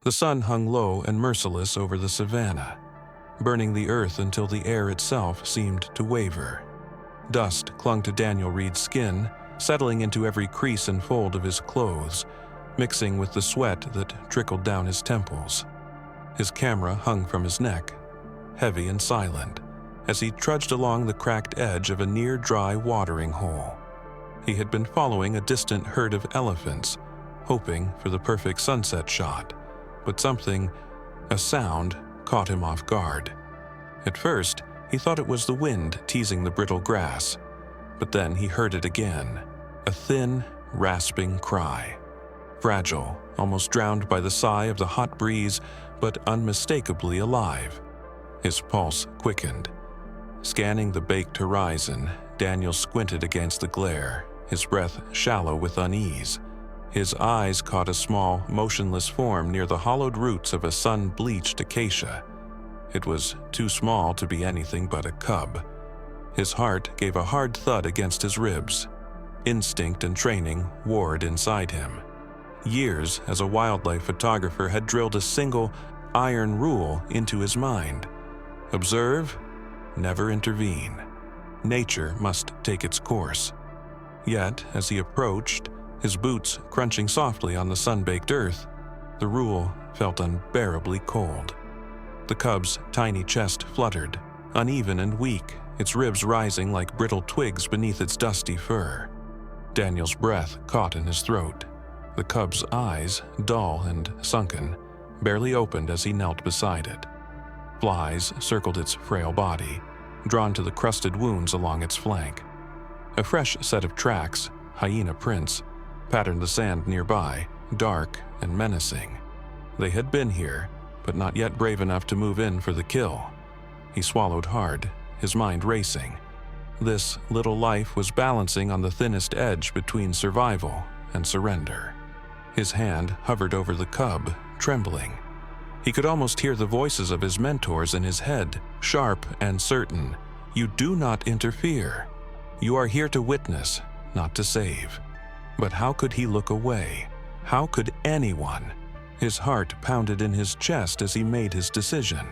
The sun hung low and merciless over the savannah, burning the earth until the air itself seemed to waver. Dust clung to Daniel Reed's skin, settling into every crease and fold of his clothes, mixing with the sweat that trickled down his temples. His camera hung from his neck, heavy and silent, as he trudged along the cracked edge of a near-dry watering hole. He had been following a distant herd of elephants, hoping for the perfect sunset shot, but a sound, caught him off guard. At first, he thought it was the wind teasing the brittle grass, but then he heard it again, a thin, rasping cry. Fragile, almost drowned by the sigh of the hot breeze, but unmistakably alive. His pulse quickened. Scanning the baked horizon, Daniel squinted against the glare, his breath shallow with unease. His eyes caught a small, motionless form near the hollowed roots of a sun-bleached acacia. It was too small to be anything but a cub. His heart gave a hard thud against his ribs. Instinct and training warred inside him. Years as a wildlife photographer had drilled a single, iron rule into his mind. Observe, never intervene. Nature must take its course. Yet, as he approached, his boots crunching softly on the sun-baked earth, the rule felt unbearably cold. The cub's tiny chest fluttered, uneven and weak, its ribs rising like brittle twigs beneath its dusty fur. Daniel's breath caught in his throat. The cub's eyes, dull and sunken, barely opened as he knelt beside it. Flies circled its frail body, drawn to the crusted wounds along its flank. A fresh set of tracks, hyena prints, patterned the sand nearby, dark and menacing. They had been here, but not yet brave enough to move in for the kill. He swallowed hard, his mind racing. This little life was balancing on the thinnest edge between survival and surrender. His hand hovered over the cub, trembling. He could almost hear the voices of his mentors in his head, sharp and certain. You do not interfere. You are here to witness, not to save. But how could he look away? How could anyone? His heart pounded in his chest as he made his decision.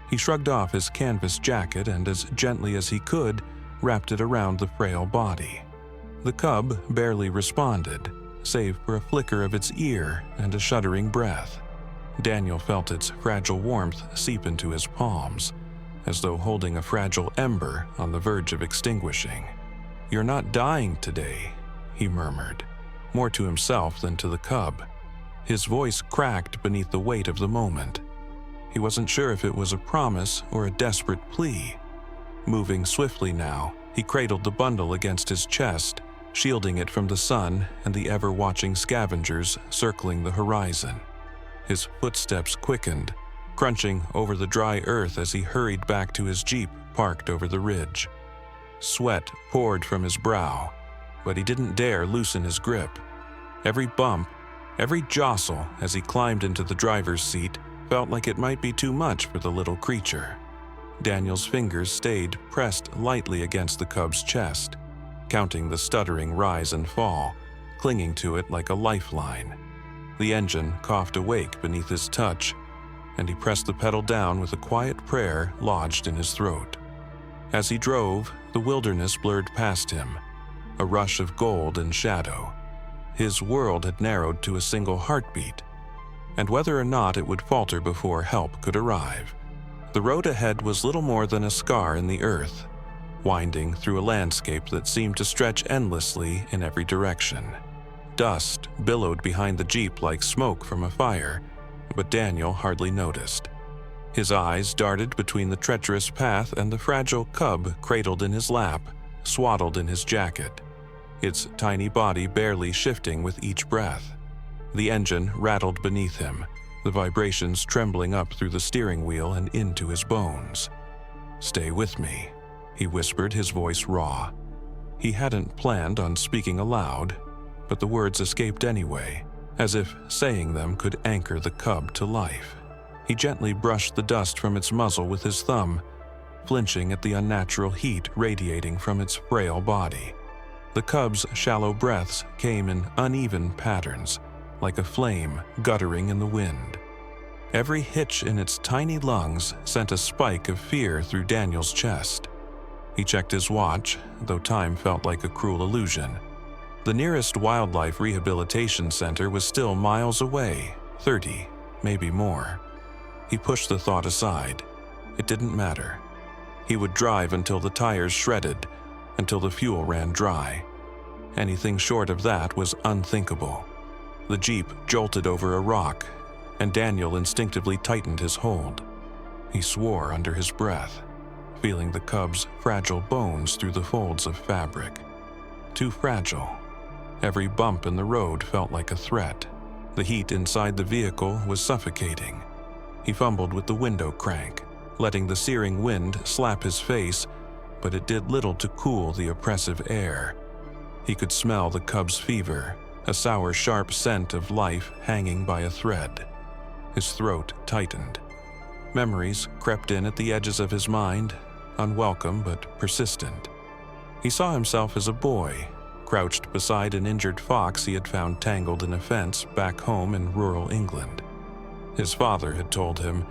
He shrugged off his canvas jacket and, as gently as he could, wrapped it around the frail body. The cub barely responded, save for a flicker of its ear and a shuddering breath. Daniel felt its fragile warmth seep into his palms, as though holding a fragile ember on the verge of extinguishing. "You're not dying today," he murmured, more to himself than to the cub. His voice cracked beneath the weight of the moment. He wasn't sure if it was a promise or a desperate plea. Moving swiftly now, he cradled the bundle against his chest, shielding it from the sun and the ever-watching scavengers circling the horizon. His footsteps quickened, crunching over the dry earth as he hurried back to his jeep parked over the ridge. Sweat poured from his brow, but he didn't dare loosen his grip. Every bump, every jostle as he climbed into the driver's seat felt like it might be too much for the little creature. Daniel's fingers stayed pressed lightly against the cub's chest, counting the stuttering rise and fall, clinging to it like a lifeline. The engine coughed awake beneath his touch, and he pressed the pedal down with a quiet prayer lodged in his throat. As he drove, the wilderness blurred past him, a rush of gold and shadow. His world had narrowed to a single heartbeat, and whether or not it would falter before help could arrive. The road ahead was little more than a scar in the earth, winding through a landscape that seemed to stretch endlessly in every direction. Dust billowed behind the jeep like smoke from a fire, but Daniel hardly noticed. His eyes darted between the treacherous path and the fragile cub cradled in his lap, swaddled in his jacket, its tiny body barely shifting with each breath. The engine rattled beneath him, the vibrations trembling up through the steering wheel and into his bones. "Stay with me," he whispered, his voice raw. He hadn't planned on speaking aloud, but the words escaped anyway, as if saying them could anchor the cub to life. He gently brushed the dust from its muzzle with his thumb, flinching at the unnatural heat radiating from its frail body. The cub's shallow breaths came in uneven patterns, like a flame guttering in the wind. Every hitch in its tiny lungs sent a spike of fear through Daniel's chest. He checked his watch, though time felt like a cruel illusion. The nearest wildlife rehabilitation center was still miles away, 30, maybe more. He pushed the thought aside. It didn't matter. He would drive until the tires shredded, until the fuel ran dry. Anything short of that was unthinkable. The Jeep jolted over a rock, and Daniel instinctively tightened his hold. He swore under his breath, feeling the Cub's fragile bones through the folds of fabric. Too fragile. Every bump in the road felt like a threat. The heat inside the vehicle was suffocating. He fumbled with the window crank, letting the searing wind slap his face, but it did little to cool the oppressive air. He could smell the Cub's fever, a sour, sharp scent of life hanging by a thread. His throat tightened. Memories crept in at the edges of his mind, unwelcome but persistent. He saw himself as a boy, crouched beside an injured fox he had found tangled in a fence back home in rural England. His father had told him,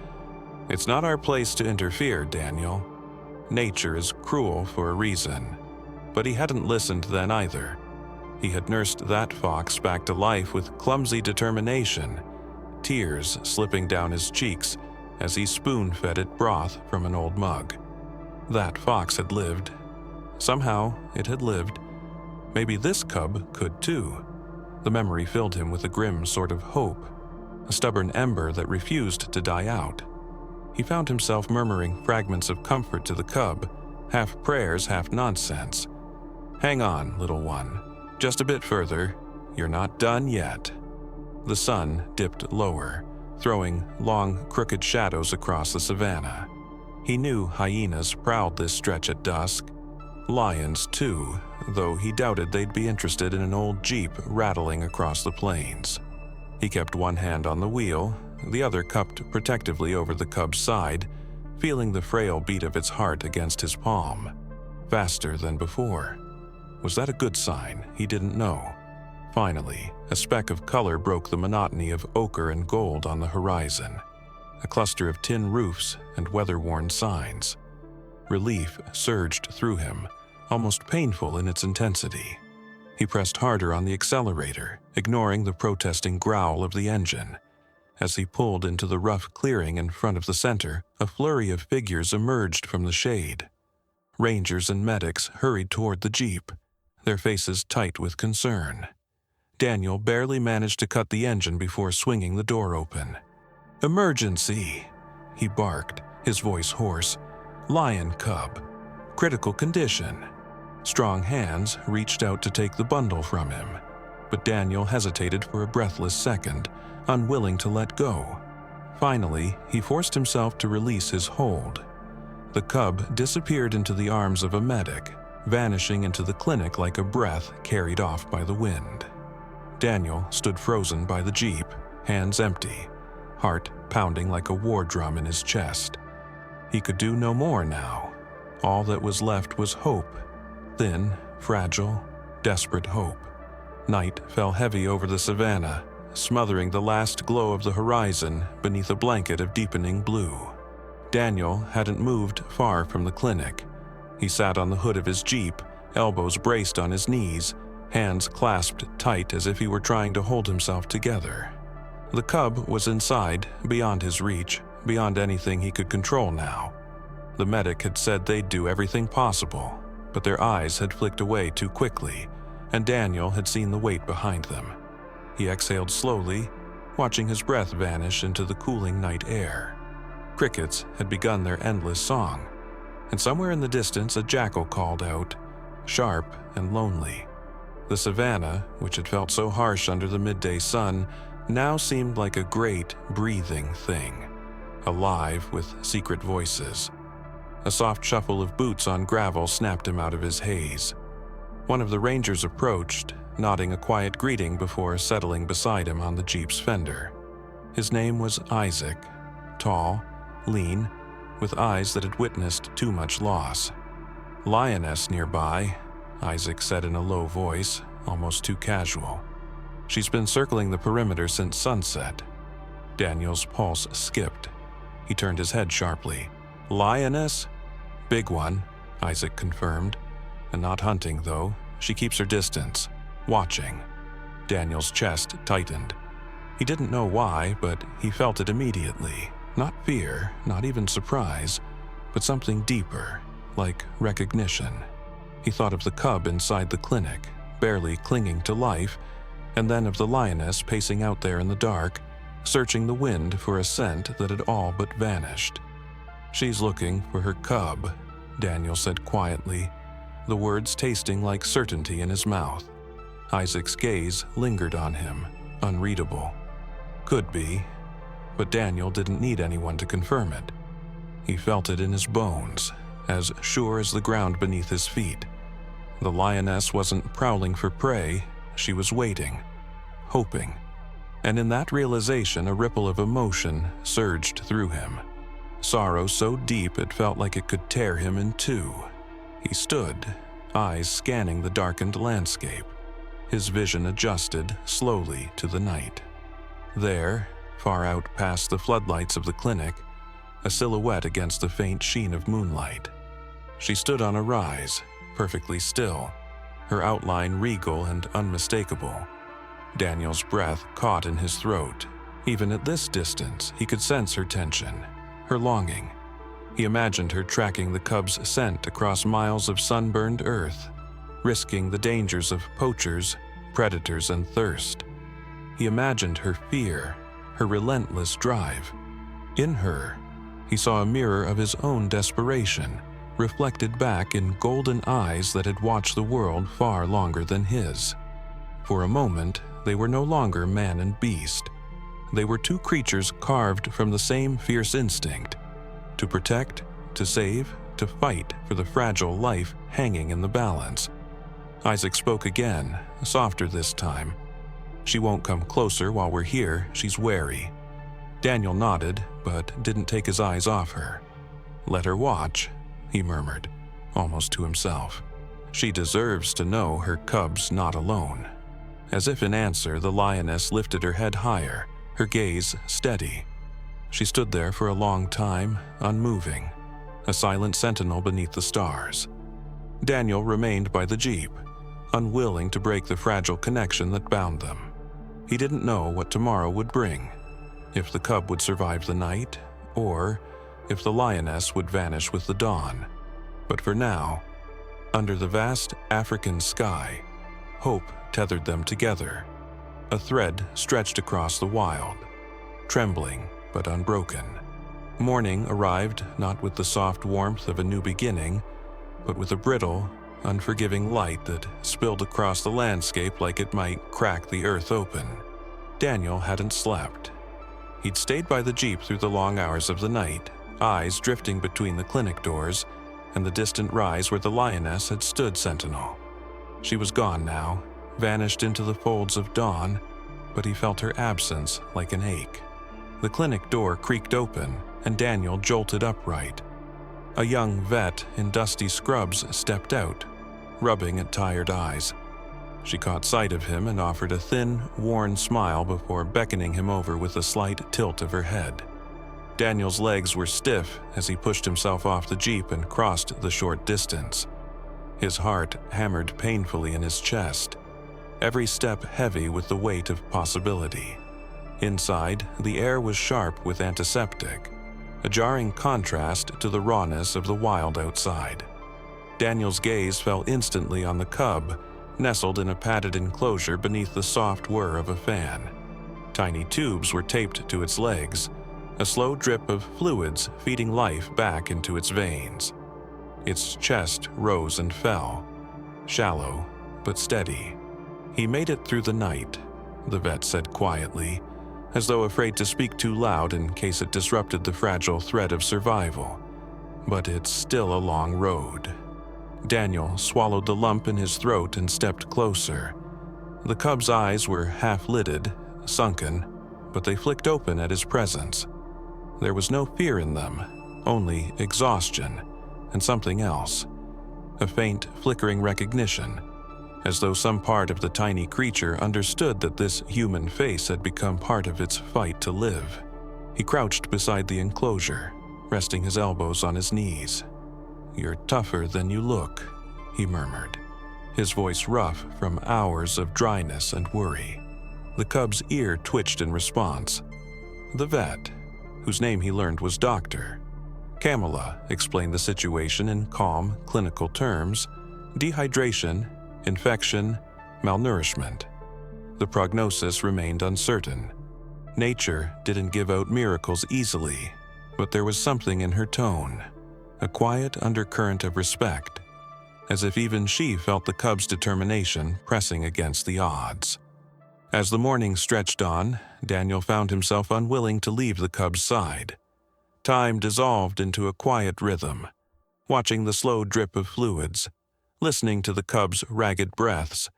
"It's not our place to interfere, Daniel. Nature is cruel for a reason." But he hadn't listened then either. He had nursed that fox back to life with clumsy determination, tears slipping down his cheeks as he spoon-fed it broth from an old mug. That fox had lived. Somehow it had lived. Maybe this cub could too. The memory filled him with a grim sort of hope, a stubborn ember that refused to die out. He found himself murmuring fragments of comfort to the cub, half prayers, half nonsense. "Hang on, little one. Just a bit further. You're not done yet." The sun dipped lower, throwing long, crooked shadows across the savannah. He knew hyenas prowled this stretch at dusk. Lions, too, though he doubted they'd be interested in an old Jeep rattling across the plains. He kept one hand on the wheel, the other cupped protectively over the cub's side, feeling the frail beat of its heart against his palm. Faster than before. Was that a good sign? He didn't know. Finally, a speck of color broke the monotony of ochre and gold on the horizon. A cluster of tin roofs and weather-worn signs. Relief surged through him, almost painful in its intensity. He pressed harder on the accelerator, ignoring the protesting growl of the engine. As he pulled into the rough clearing in front of the center, a flurry of figures emerged from the shade. Rangers and medics hurried toward the Jeep, their faces tight with concern. Daniel barely managed to cut the engine before swinging the door open. "Emergency!" he barked, his voice hoarse. "Lion cub. Critical condition." Strong hands reached out to take the bundle from him, but Daniel hesitated for a breathless second, unwilling to let go. Finally, he forced himself to release his hold. The cub disappeared into the arms of a medic, vanishing into the clinic like a breath carried off by the wind. Daniel stood frozen by the Jeep, hands empty, heart pounding like a war drum in his chest. He could do no more now. All that was left was hope. Thin, fragile, desperate hope. Night fell heavy over the savannah, smothering the last glow of the horizon beneath a blanket of deepening blue. Daniel hadn't moved far from the clinic. He sat on the hood of his Jeep, elbows braced on his knees, hands clasped tight as if he were trying to hold himself together. The cub was inside, beyond his reach, beyond anything he could control now. The medic had said they'd do everything possible, but their eyes had flicked away too quickly, and Daniel had seen the weight behind them. He exhaled slowly, watching his breath vanish into the cooling night air. Crickets had begun their endless song, and somewhere in the distance a jackal called out, sharp and lonely. The savannah, which had felt so harsh under the midday sun, now seemed like a great, breathing thing, alive with secret voices. A soft shuffle of boots on gravel snapped him out of his haze. One of the rangers approached, nodding a quiet greeting before settling beside him on the Jeep's fender. His name was Isaac, tall, lean, with eyes that had witnessed too much loss. "Lioness nearby," Isaac said in a low voice, almost too casual. "She's been circling the perimeter since sunset." Daniel's pulse skipped. He turned his head sharply. "Lioness?" "Big one," Isaac confirmed. "And not hunting, though. She keeps her distance. Watching." Daniel's chest tightened. He didn't know why, but he felt it immediately. Not fear, not even surprise, but something deeper, like recognition. He thought of the cub inside the clinic, barely clinging to life, and then of the lioness pacing out there in the dark, searching the wind for a scent that had all but vanished. "She's looking for her cub," Daniel said quietly, the words tasting like certainty in his mouth. Isaac's gaze lingered on him, unreadable. Could be, but Daniel didn't need anyone to confirm it. He felt it in his bones, as sure as the ground beneath his feet. The lioness wasn't prowling for prey, she was waiting, hoping. And in that realization, a ripple of emotion surged through him. Sorrow so deep it felt like it could tear him in two. He stood, eyes scanning the darkened landscape. His vision adjusted slowly to the night. There, far out past the floodlights of the clinic, a silhouette against the faint sheen of moonlight. She stood on a rise, perfectly still, her outline regal and unmistakable. Daniel's breath caught in his throat. Even at this distance, he could sense her tension, her longing. He imagined her tracking the cub's scent across miles of sunburned earth, risking the dangers of poachers, predators, and thirst. He imagined her fear, her relentless drive. In her, he saw a mirror of his own desperation, reflected back in golden eyes that had watched the world far longer than his. For a moment, they were no longer man and beast. They were two creatures carved from the same fierce instinct: to protect, to save, to fight for the fragile life hanging in the balance. Isaac spoke again, softer this time. "She won't come closer while we're here, she's wary." Daniel nodded, but didn't take his eyes off her. "Let her watch," he murmured, almost to himself. "She deserves to know her cub's not alone." As if in answer, the lioness lifted her head higher, her gaze steady. She stood there for a long time, unmoving, a silent sentinel beneath the stars. Daniel remained by the jeep, unwilling to break the fragile connection that bound them. He didn't know what tomorrow would bring, if the cub would survive the night, or if the lioness would vanish with the dawn. But for now, under the vast African sky, hope tethered them together. A thread stretched across the wild, trembling but unbroken. Morning arrived not with the soft warmth of a new beginning, but with a brittle, unforgiving light that spilled across the landscape like it might crack the earth open. Daniel hadn't slept. He'd stayed by the jeep through the long hours of the night, eyes drifting between the clinic doors and the distant rise where the lioness had stood sentinel. She was gone now, vanished into the folds of dawn, but he felt her absence like an ache. The clinic door creaked open, and Daniel jolted upright. A young vet in dusty scrubs stepped out, rubbing at tired eyes. She caught sight of him and offered a thin, worn smile before beckoning him over with a slight tilt of her head. Daniel's legs were stiff as he pushed himself off the jeep and crossed the short distance. His heart hammered painfully in his chest, every step heavy with the weight of possibility. Inside, the air was sharp with antiseptic, a jarring contrast to the rawness of the wild outside. Daniel's gaze fell instantly on the cub, nestled in a padded enclosure beneath the soft whir of a fan. Tiny tubes were taped to its legs, a slow drip of fluids feeding life back into its veins. Its chest rose and fell, shallow but steady. "He made it through the night," the vet said quietly, as though afraid to speak too loud in case it disrupted the fragile thread of survival. "But it's still a long road." Daniel swallowed the lump in his throat and stepped closer. The cub's eyes were half-lidded, sunken, but they flicked open at his presence. There was no fear in them, only exhaustion and something else. A faint, flickering recognition, as though some part of the tiny creature understood that this human face had become part of its fight to live. He crouched beside the enclosure, resting his elbows on his knees. "You're tougher than you look," he murmured, his voice rough from hours of dryness and worry. The cub's ear twitched in response. The vet, whose name he learned was Dr. Kamala, explained the situation in calm, clinical terms: dehydration, infection, malnourishment. The prognosis remained uncertain. Nature didn't give out miracles easily, but there was something in her tone, a quiet undercurrent of respect, as if even she felt the cub's determination pressing against the odds. As the morning stretched on, Daniel found himself unwilling to leave the cub's side. Time dissolved into a quiet rhythm, watching the slow drip of fluids, listening to the cub's ragged breaths,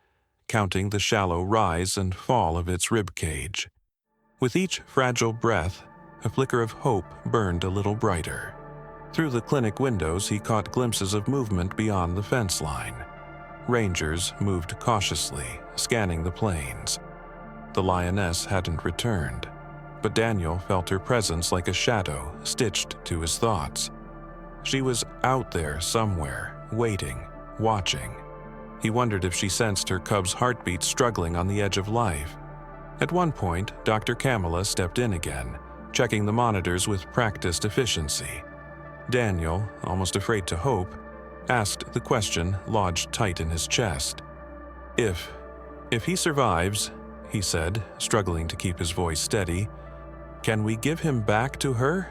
counting the shallow rise and fall of its rib cage. With each fragile breath, a flicker of hope burned a little brighter. Through the clinic windows, he caught glimpses of movement beyond the fence line. Rangers moved cautiously, scanning the plains. The Lioness hadn't returned, but Daniel felt her presence like a shadow stitched to his thoughts. She was out there somewhere, waiting, watching. He wondered if she sensed her cub's heartbeat struggling on the edge of life. At one point, Dr. Kamala stepped in again, checking the monitors with practiced efficiency. Daniel, almost afraid to hope, asked the question lodged tight in his chest. If he survives," he said, struggling to keep his voice steady, "can we give him back to her?"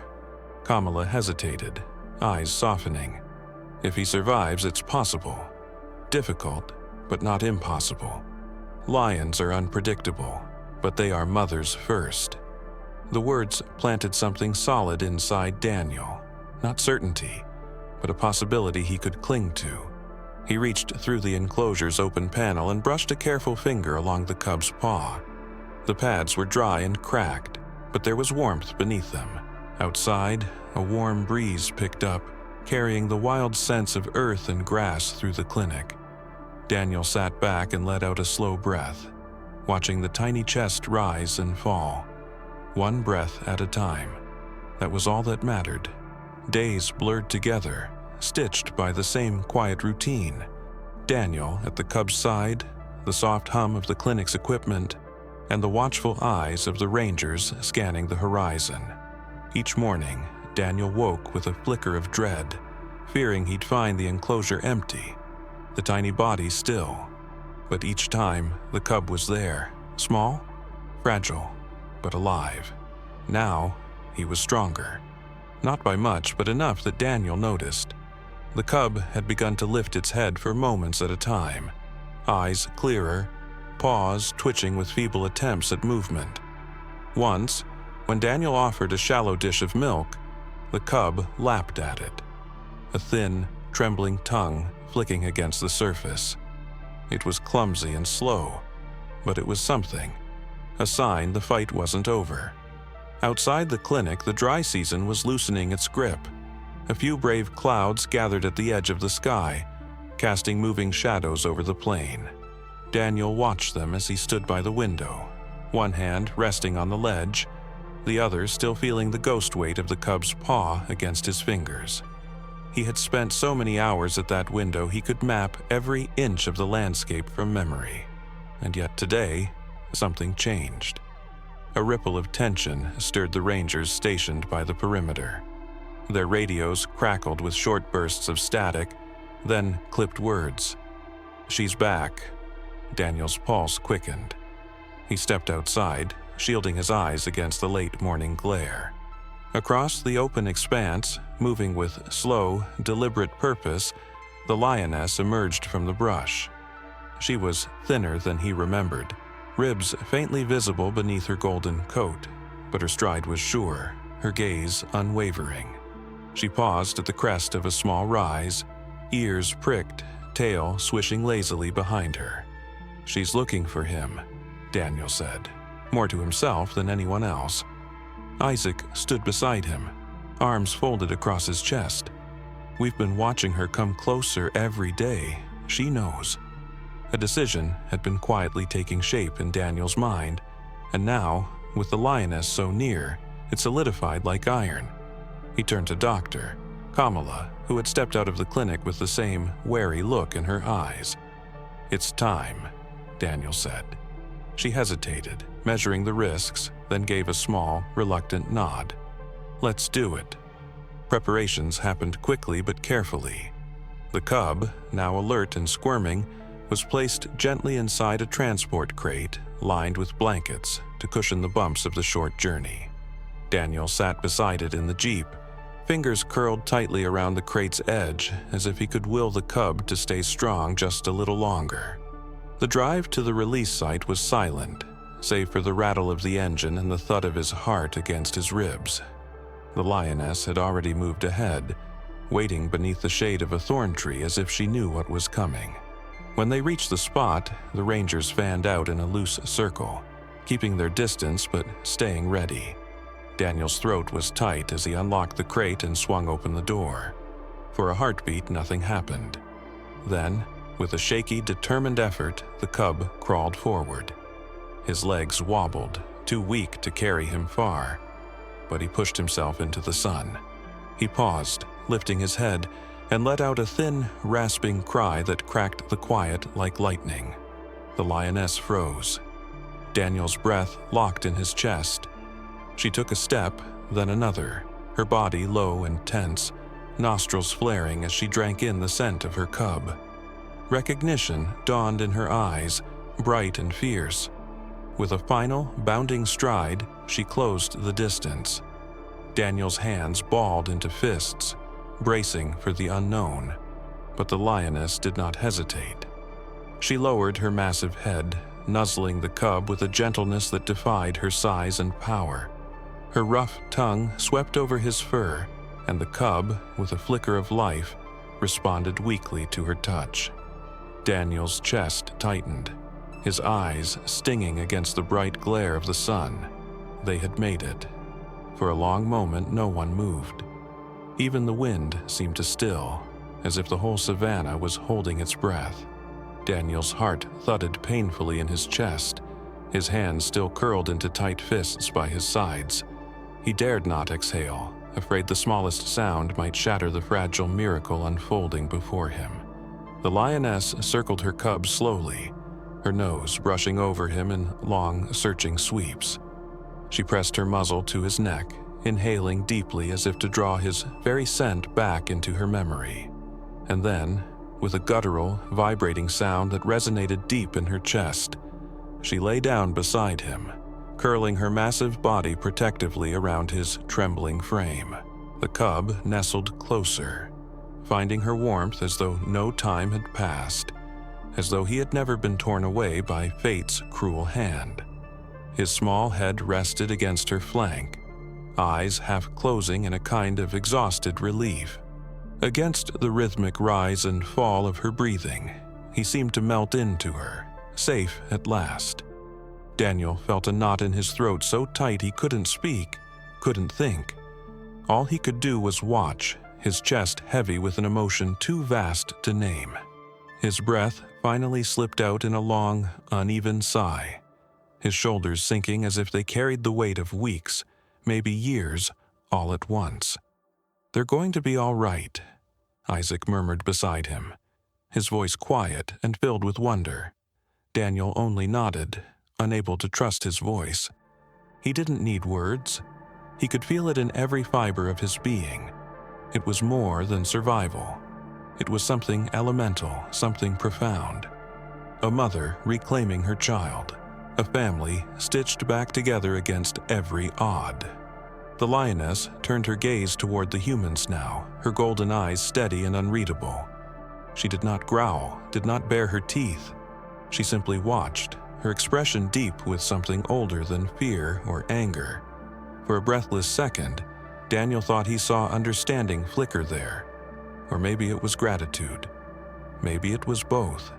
Kamala hesitated, eyes softening. "If he survives, it's possible. Difficult, but not impossible. Lions are unpredictable, but they are mothers first." The words planted something solid inside Daniel. Not certainty, but a possibility he could cling to. He reached through the enclosure's open panel and brushed a careful finger along the cub's paw. The pads were dry and cracked, but there was warmth beneath them. Outside, a warm breeze picked up, carrying the wild scents of earth and grass through the clinic. Daniel sat back and let out a slow breath, watching the tiny chest rise and fall, one breath at a time. That was all that mattered. Days blurred together, stitched by the same quiet routine. Daniel at the cub's side, the soft hum of the clinic's equipment, and the watchful eyes of the rangers scanning the horizon. Each morning, Daniel woke with a flicker of dread, fearing he'd find the enclosure empty, the tiny body still. But each time, the cub was there, small, fragile, but alive. Now, he was stronger. Not by much, but enough that Daniel noticed. The cub had begun to lift its head for moments at a time, eyes clearer, paws twitching with feeble attempts at movement. Once, when Daniel offered a shallow dish of milk, the cub lapped at it, a thin, trembling tongue flicking against the surface. It was clumsy and slow, but it was something, a sign the fight wasn't over. Outside the clinic, the dry season was loosening its grip. A few brave clouds gathered at the edge of the sky, casting moving shadows over the plain. Daniel watched them as he stood by the window, one hand resting on the ledge, the other still feeling the ghost weight of the cub's paw against his fingers. He had spent so many hours at that window he could map every inch of the landscape from memory. And yet today, something changed. A ripple of tension stirred the rangers stationed by the perimeter. Their radios crackled with short bursts of static, then clipped words. "She's back." Daniel's pulse quickened. He stepped outside, shielding his eyes against the late morning glare. Across the open expanse, moving with slow, deliberate purpose, the Lioness emerged from the brush. She was thinner than he remembered, ribs faintly visible beneath her golden coat, but her stride was sure, her gaze unwavering. She paused at the crest of a small rise, ears pricked, tail swishing lazily behind her. "She's looking for him," Daniel said, more to himself than anyone else. Isaac stood beside him, arms folded across his chest. "We've been watching her come closer every day. She knows." A decision had been quietly taking shape in Daniel's mind, and now, with the Lioness so near, It solidified like iron. He turned to Doctor Kamala, who had stepped out of the clinic with the same wary look in her eyes. "It's time," Daniel said. She hesitated, measuring the risks, then gave a small, reluctant nod. "Let's do it." Preparations happened quickly but carefully. The cub, now alert and squirming, was placed gently inside a transport crate lined with blankets to cushion the bumps of the short journey. Daniel sat beside it in the Jeep, fingers curled tightly around the crate's edge as if he could will the cub to stay strong just a little longer. The drive to the release site was silent, save for the rattle of the engine and the thud of his heart against his ribs. The Lioness had already moved ahead, waiting beneath the shade of a thorn tree as if she knew what was coming. When they reached the spot, the Rangers fanned out in a loose circle, keeping their distance but staying ready. Daniel's throat was tight as he unlocked the crate and swung open the door. For a heartbeat, nothing happened. Then, with a shaky, determined effort, the cub crawled forward. His legs wobbled, too weak to carry him far, but he pushed himself into the sun. He paused, lifting his head, and let out a thin, rasping cry that cracked the quiet like lightning. The Lioness froze. Daniel's breath locked in his chest. She took a step, then another, her body low and tense, nostrils flaring as she drank in the scent of her cub. Recognition dawned in her eyes, bright and fierce. With a final, bounding stride, she closed the distance. Daniel's hands balled into fists, bracing for the unknown, but the Lioness did not hesitate. She lowered her massive head, nuzzling the cub with a gentleness that defied her size and power. Her rough tongue swept over his fur, and the cub, with a flicker of life, responded weakly to her touch. Daniel's chest tightened, his eyes stinging against the bright glare of the sun. They had made it. For a long moment, no one moved. Even the wind seemed to still, as if the whole savannah was holding its breath. Daniel's heart thudded painfully in his chest, his hands still curled into tight fists by his sides. He dared not exhale, afraid the smallest sound might shatter the fragile miracle unfolding before him. The Lioness circled her cub slowly, her nose brushing over him in long, searching sweeps. She pressed her muzzle to his neck, inhaling deeply as if to draw his very scent back into her memory. And then, with a guttural, vibrating sound that resonated deep in her chest, she lay down beside him, curling her massive body protectively around his trembling frame. The cub nestled closer, finding her warmth as though no time had passed, as though he had never been torn away by fate's cruel hand. His small head rested against her flank, eyes half closing in a kind of exhausted relief. Against the rhythmic rise and fall of her breathing, he seemed to melt into her, safe at last. Daniel felt a knot in his throat so tight he couldn't speak, couldn't think. All he could do was watch, his chest heavy with an emotion too vast to name. His breath finally slipped out in a long, uneven sigh, his shoulders sinking as if they carried the weight of weeks, maybe years, all at once. "They're going to be all right," Isaac murmured beside him, his voice quiet and filled with wonder. Daniel only nodded, unable to trust his voice. He didn't need words. He could feel it in every fiber of his being. It was more than survival. It was something elemental, something profound. A mother reclaiming her child, a family stitched back together against every odd. The Lioness turned her gaze toward the humans now, her golden eyes steady and unreadable. She did not growl, did not bare her teeth. She simply watched, her expression deep with something older than fear or anger. For a breathless second, Daniel thought he saw understanding flicker there. Or maybe it was gratitude. Maybe it was both.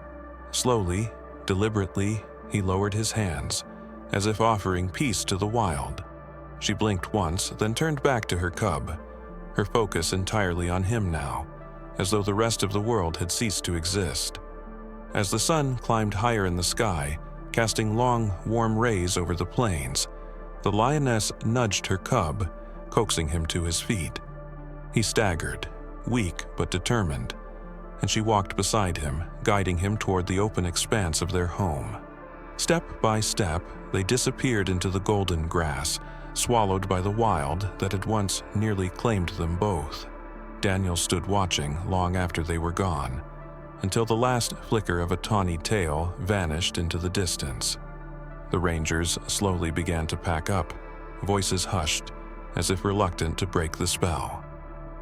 Slowly, deliberately, he lowered his hands, as if offering peace to the wild. She blinked once, then turned back to her cub, her focus entirely on him now, as though the rest of the world had ceased to exist. As the sun climbed higher in the sky, casting long, warm rays over the plains, The lioness nudged her cub, coaxing him to his feet. He staggered, weak but determined, and she walked beside him, guiding him toward the open expanse of their home. Step by step, they disappeared into the golden grass, swallowed by the wild that had once nearly claimed them both. Daniel stood watching long after they were gone, until the last flicker of a tawny tail vanished into the distance. The rangers slowly began to pack up, voices hushed, as if reluctant to break the spell.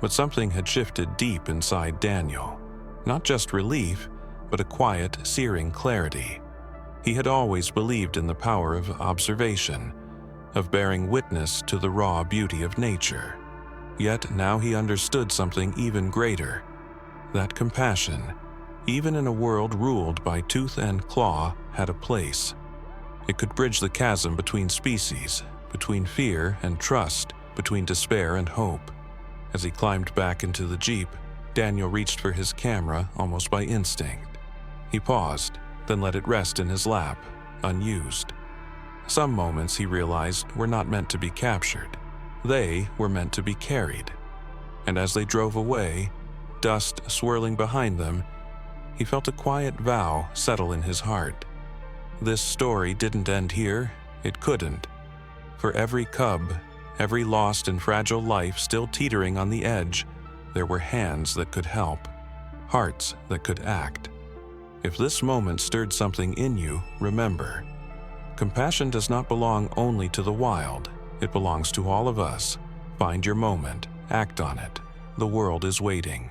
But something had shifted deep inside Daniel. Not just relief, but a quiet, searing clarity. He had always believed in the power of observation, of bearing witness to the raw beauty of nature. Yet now he understood something even greater, that compassion, even in a world ruled by tooth and claw, had a place. It could bridge the chasm between species, between fear and trust, between despair and hope. As he climbed back into the Jeep, Daniel reached for his camera almost by instinct. He paused, then let it rest in his lap, unused. Some moments, he realized, were not meant to be captured. They were meant to be carried. And as they drove away, dust swirling behind them, he felt a quiet vow settle in his heart. This story didn't end here. It couldn't. For every cub, every lost and fragile life still teetering on the edge, there were hands that could help, hearts that could act. If this moment stirred something in you, remember, compassion does not belong only to the wild. It belongs to all of us. Find your moment, act on it. The world is waiting.